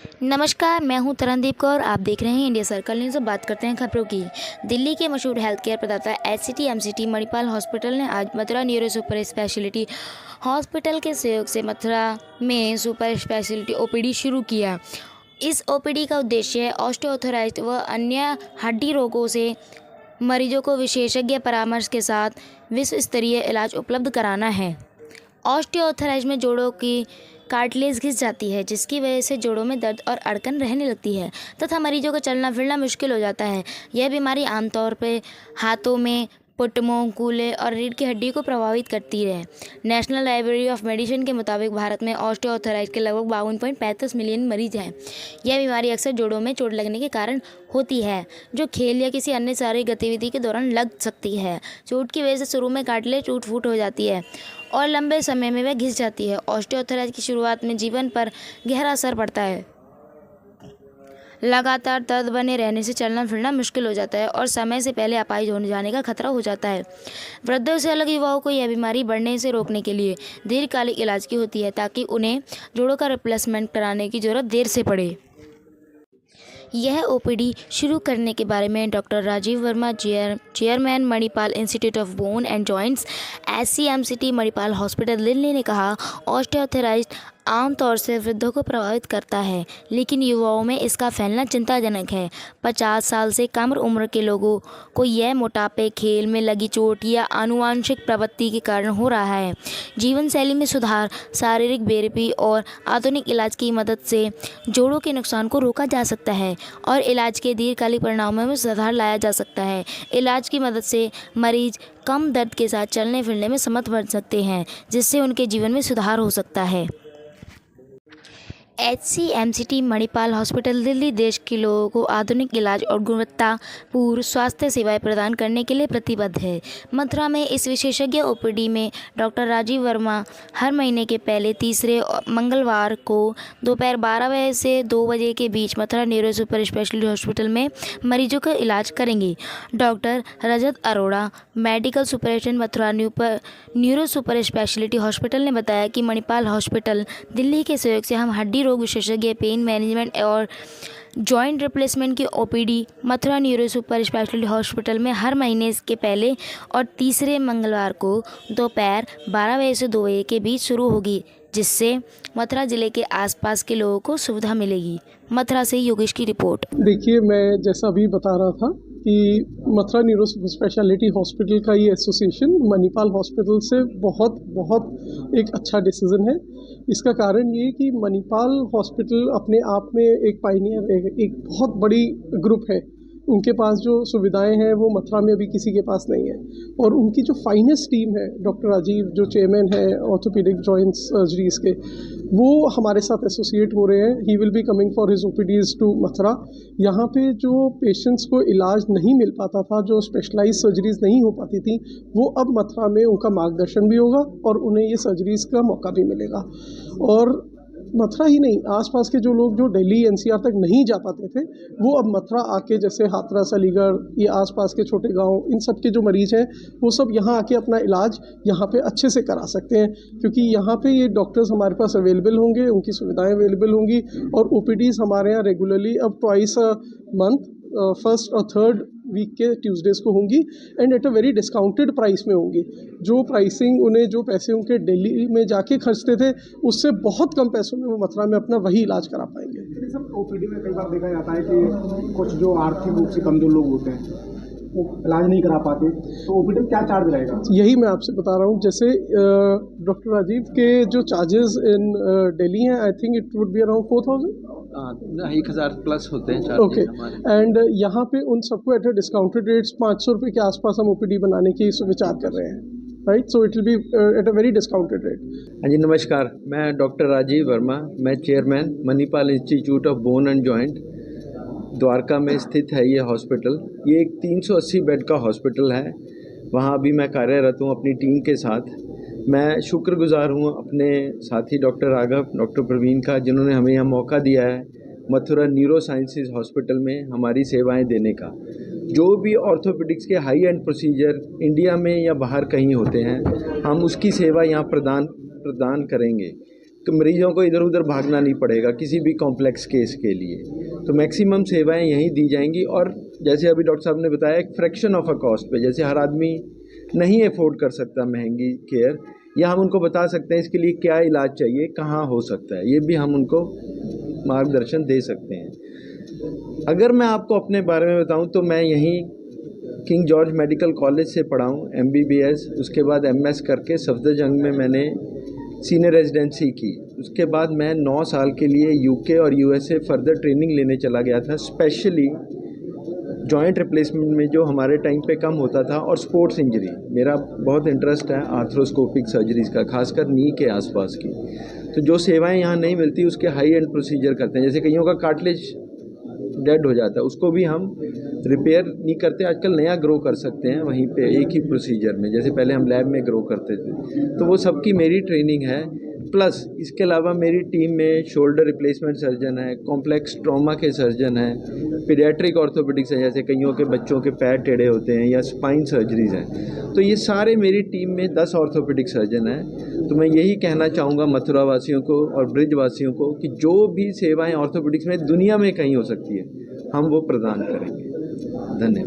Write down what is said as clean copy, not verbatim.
नमस्कार, मैं हूं तरनदीप कौर। आप देख रहे हैं इंडिया सर्कल न्यूज़। अब बात करते हैं खबरों की। दिल्ली के मशहूर हेल्थ केयर प्रदाता एचसीटी एमसीटी मणिपाल हॉस्पिटल ने आज Mathura neuro super speciality hospital के सहयोग से मथुरा में सुपर स्पेशलिटी ओपीडी शुरू किया। इस ओपीडी का उद्देश्य ऑस्टियोआर्थराइटिस व अन्य हड्डी रोगों से मरीजों को विशेषज्ञ परामर्श के साथ विश्व स्तरीय इलाज उपलब्ध कराना है। ऑस्टियोआर्थराइटिस में जोड़ों की कार्टिलेज घिस जाती है, जिसकी वजह से जोड़ों में दर्द और अड़कन रहने लगती है तथा मरीजों को चलना फिरना मुश्किल हो जाता है। यह बीमारी आमतौर पर हाथों में घुटनों, कूल्हे और रीढ़ की हड्डी को प्रभावित करती है। नेशनल लाइब्रेरी ऑफ मेडिसिन के मुताबिक भारत में ऑस्टियोआर्थराइटिस के लगभग 52.35 मिलियन मरीज हैं। यह बीमारी अक्सर जोड़ों में चोट लगने के कारण होती है, जो खेल या किसी अन्य शारीरिक गतिविधि के दौरान लग सकती है। चोट की वजह से शुरू में कार्टिलेज टूट फूट हो जाती है और लंबे समय में वह घिस जाती है। ऑस्टियोआर्थराइटिस की शुरुआत में जीवन पर गहरा असर पड़ता है। लगातार दर्द बने रहने से चलना फिरना मुश्किल हो जाता है और समय से पहले अपाहिज होने जाने का खतरा हो जाता है। वृद्धों से अलग युवाओं को यह बीमारी बढ़ने से रोकने के लिए दीर्घकालिक इलाज की होती है, ताकि उन्हें जोड़ों का रिप्लेसमेंट कराने की जरूरत देर से पड़े। यह ओपीडी शुरू करने के बारे में doctor Rajeev Verma, chairman Manipal institute of bone and joints HCMCT Manipal hospital Delhi ने कहा। ऑस्टियोआर्थराइटिस आमतौर से वृद्धों को प्रभावित करता है, लेकिन युवाओं में इसका फैलना चिंताजनक है। 50 साल से कम उम्र के लोगों को यह मोटापे, खेल में लगी चोट या आनुवांशिक प्रवृत्ति के कारण हो रहा है। जीवन शैली में सुधार, शारीरिक थेरेपी और आधुनिक इलाज की मदद से जोड़ों के नुकसान को रोका जा सकता है और इलाज के दीर्घकालिक परिणामों में सुधार लाया जा सकता है। इलाज की मदद से मरीज कम दर्द के साथ चलने फिरने में समर्थ बन सकते हैं, जिससे उनके जीवन में सुधार हो सकता है। एचसीएमसीटी मणिपाल हॉस्पिटल दिल्ली देश के लोगों को आधुनिक इलाज और गुणवत्तापूर्ण स्वास्थ्य सेवाएं प्रदान करने के लिए प्रतिबद्ध है। मथुरा में इस विशेषज्ञ ओपीडी में डॉक्टर राजीव वर्मा हर महीने के पहले तीसरे मंगलवार को दोपहर 12 बजे से 2 बजे के बीच Mathura neuro super speciality hospital में मरीजों का इलाज करेंगे। Doctor Rajat Arora, medical superintendent Mathura neuro super speciality hospital ने बताया कि मणिपाल हॉस्पिटल दिल्ली के सहयोग से हम हड्डी रोग विशेषज्ञ, पेन मैनेजमेंट और जॉइंट रिप्लेसमेंट की OPD Mathura neuro super speciality hospital में हर महीने के पहले और तीसरे मंगलवार को दोपहर 12 बजे से 2 बजे के बीच शुरू होगी, जिससे मथुरा जिले के आसपास के लोगों को सुविधा मिलेगी। मथुरा से योगेश की रिपोर्ट। देखिए, मैं जैसा अभी बता रहा था कि मथुरा न्यूरो स्पेशलिटी हॉस्पिटल का ये एसोसिएशन मणिपाल हॉस्पिटल से बहुत एक अच्छा डिसीज़न है। इसका कारण ये कि मणिपाल हॉस्पिटल अपने आप में एक पायनियर, एक बहुत बड़ी ग्रुप है। उनके पास जो सुविधाएं हैं वो मथुरा में अभी किसी के पास नहीं है, और उनकी जो फाइनेस्ट टीम है, डॉक्टर राजीव जो चेयरमैन है ऑर्थोपेडिक जॉइंट सर्जरीज के, वो हमारे साथ एसोसिएट हो रहे हैं। He will be coming for his OPDs to Mathura. यहाँ पे जो पेशेंट्स को इलाज नहीं मिल पाता था, जो स्पेशलाइज सर्जरीज नहीं हो पाती थी, वो अब मथुरा में उनका मार्गदर्शन भी होगा और उन्हें ये सर्जरीज का मौका भी मिलेगा। और मथुरा ही नहीं, आसपास के जो लोग जो दिल्ली एनसीआर तक नहीं जा पाते थे, वो अब मथुरा आके, जैसे हाथरस, अलीगढ़, ये आसपास के छोटे गांव, इन सब के जो मरीज़ हैं वो सब यहाँ आके अपना इलाज यहाँ पे अच्छे से करा सकते हैं, क्योंकि यहाँ पे ये डॉक्टर्स हमारे पास अवेलेबल होंगे, उनकी सुविधाएं अवेलेबल होंगी। और ओपीडीज़ हमारे यहाँ रेगुलरली अब ट्वाइस अ मंथ, फर्स्ट और थर्ड वीक के ट्यूसडेज को होंगी, and at a very discounted price में होंगी। जो प्राइसिंग उन्हें, जो पैसे उनके दिल्ली में जाके खर्चते थे, उससे बहुत कम पैसों में वो मथुरा में अपना वही इलाज करा पाएंगे। सब ओपीडी में कई बार देखा जाता है कि कुछ जो आर्थिक रूप से कमजोर लोग होते हैं वो इलाज नहीं करा पाते, तो ओपीडी में क्या चार्ज रहेगा? यही मैं आपसे बता रहा हूँ। जैसे डॉक्टर राजीव के जो चार्जेस इन दिल्ली हैं, I think it would be around 4000, 1000 plus होते हैं। ओके, एंड यहाँ पे उन सबको एट अ डिस्काउंटेड रेट्स 500 रुपये के आसपास हम ओपीडी बनाने की विचार कर रहे हैं। Right, so it will be at a very discounted rate. हाँ जी, नमस्कार, मैं डॉक्टर राजीव वर्मा, मैं chairman Manipal institute of bone and joint, Dwarka में स्थित है ये हॉस्पिटल। ये एक 380 बेड का हॉस्पिटल है। वहाँ अभी मैं कार्यरत हूँ अपनी टीम के साथ। मैं शुक्रगुजार हूँ अपने साथी डॉक्टर राघव, डॉक्टर प्रवीण का, जिन्होंने हमें यह मौका दिया है मथुरा न्यूरो साइंसेज हॉस्पिटल में हमारी सेवाएं देने का। जो भी ऑर्थोपेडिक्स के हाई एंड प्रोसीजर इंडिया में या बाहर कहीं होते हैं, हम उसकी सेवा यहाँ प्रदान करेंगे। मरीजों को इधर उधर भागना नहीं पड़ेगा किसी भी कॉम्प्लेक्स केस के लिए। तो मैक्सिमम सेवाएं यहीं दी जाएंगी और जैसे अभी डॉक्टर साहब ने बताया एक फ्रैक्शन ऑफ अ कॉस्ट पे, जैसे हर आदमी नहीं अफोर्ड कर सकता महंगी केयर, या हम उनको बता सकते हैं इसके लिए क्या इलाज चाहिए, कहाँ हो सकता है, ये भी हम उनको मार्गदर्शन दे सकते हैं। अगर मैं आपको अपने बारे में बताऊं तो मैं यहीं किंग जॉर्ज मेडिकल कॉलेज से पढ़ा हूँ MBBS, उसके बाद MS करके सफदरजंग में मैंने सीनियर रेजिडेंसी की। उसके बाद मैं 9 साल के लिए UK और USA फर्दर ट्रेनिंग लेने चला गया था, स्पेशली जॉइंट रिप्लेसमेंट में जो हमारे टाइम पे कम होता था, और स्पोर्ट्स इंजरी। मेरा बहुत इंटरेस्ट है आर्थ्रोस्कोपिक सर्जरीज का, खासकर नी के आसपास की। तो जो सेवाएं यहाँ नहीं मिलती उसके हाई एंड प्रोसीजर करते हैं। जैसे कईयों का कार्टिलेज डेड हो जाता है, उसको भी हम रिपेयर नहीं करते, आजकल नया ग्रो कर सकते हैं वहीं पे एक ही प्रोसीजर में, जैसे पहले हम लैब में ग्रो करते थे। तो वो सबकी मेरी ट्रेनिंग है। प्लस इसके अलावा मेरी टीम में शोल्डर रिप्लेसमेंट सर्जन है, कॉम्प्लेक्स ट्रॉमा के सर्जन हैं, पीडियाट्रिक ऑर्थोपेडिक्स हैं, जैसे कईयों के बच्चों के पैर टेढ़े होते हैं, या स्पाइन सर्जरीज हैं। तो ये सारे मेरी टीम में 10 ऑर्थोपेडिक सर्जन हैं। तो मैं यही कहना चाहूँगा मथुरा वासियों को और ब्रिज वासियों को कि जो भी सेवाएं ऑर्थोपेडिक्स में दुनिया में कहीं हो सकती है हम वो प्रदान करेंगे। धन्यवाद।